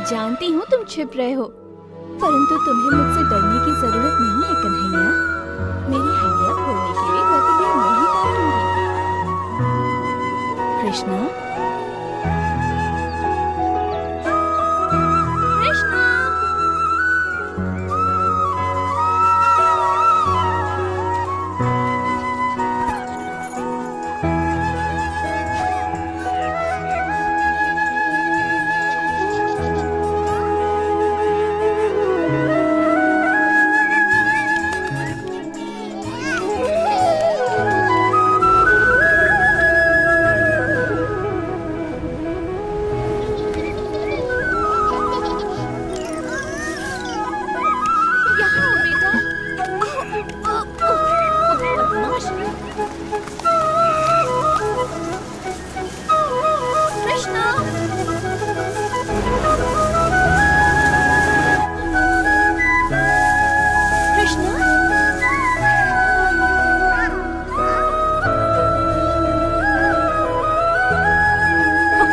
जानती हूँ तुम छिप रहे हो, परंतु तुम्हें मुझसे डरने की जरूरत नहीं है कन्हैया। मेरी हड्डियाँ फोड़ने के लिए मैं तुम्हें नहीं काटूंगी। कृष्णा, कृष्णा।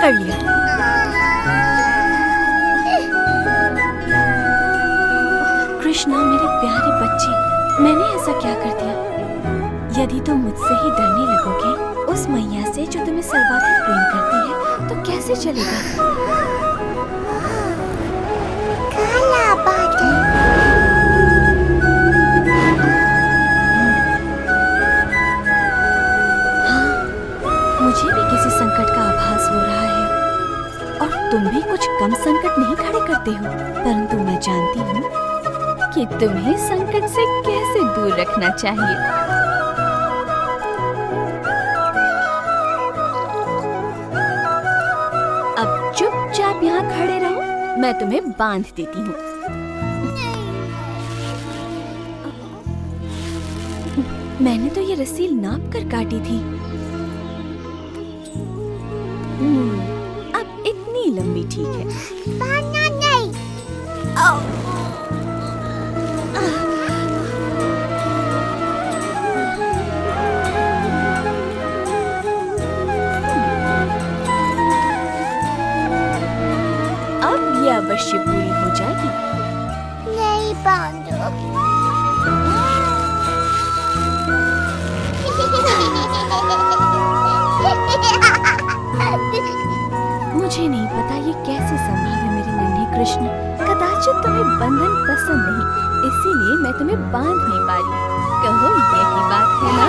कर लिया। कृष्णा मेरे प्यारे बच्चे, मैंने ऐसा क्या कर दिया? यदि तुम मुझसे ही डरने लगोगे उस मैया से जो तुम्हें सर्वाधिक प्रेम करती है, तो कैसे चलेगा? मुझे भी किसी संकट का आभास हो रहा है और तुम भी कुछ कम संकट नहीं खड़े करते हो, परंतु मैं जानती हूँ कि तुम्हें संकट से कैसे दूर रखना चाहिए। अब चुपचाप यहाँ खड़े रहो, मैं तुम्हें बांध देती हूँ। मैंने तो ये रस्सी नाप कर काटी थी। अब इतनी लंबी ठीक है। नहीं। अब ये अवश्य पूरी हो जाएगी। नहीं बांधो। मुझे नहीं पता ये कैसे संभव है मेरे नन्हे कृष्ण। कदाचित तुम्हें बंधन पसंद नहीं, इसीलिए मैं तुम्हें बांध नहीं पा रही। कहो यही बात है ना?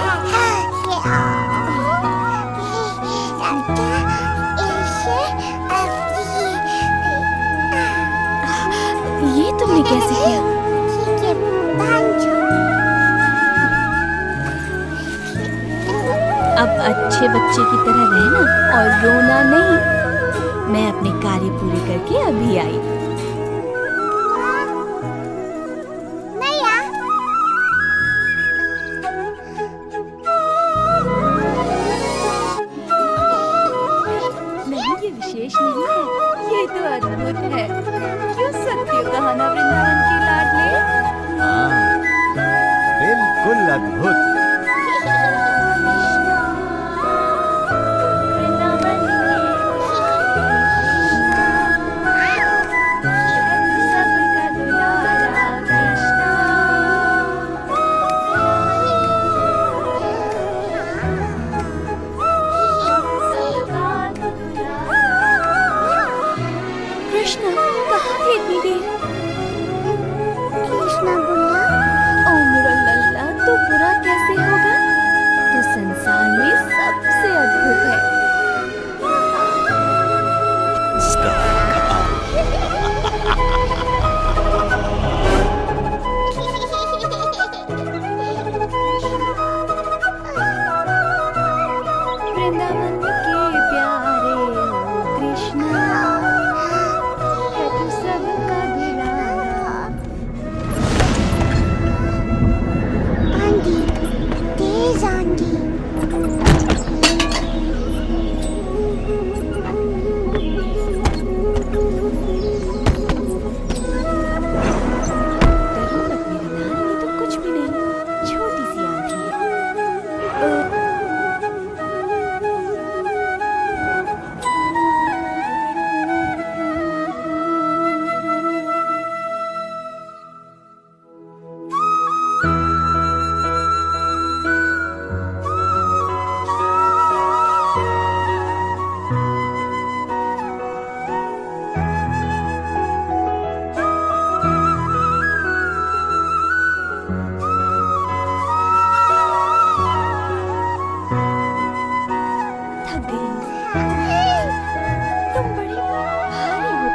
ये तुमने कैसे किया? अब अच्छे बच्चे की तरह रहना और रोना नहीं। मैं अपने कार्य पूरे करके अभी आई। नहीं, ये विशेष नहीं है, ये तो अद्भुत है। क्यों सत्य कहा ना वृंदावन के लाडले? हाँ, बिल्कुल अद्भुत। कृष्णा कहाँ थे इतनी देर? कृष्णा बुला। ओ मेरा लल्ला, तो बुरा कैसे होगा? तो संसार में सबसे अद्भुत है। वृंदावन के प्यारे कृष्णा, सबका दुलारा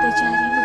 बेचारी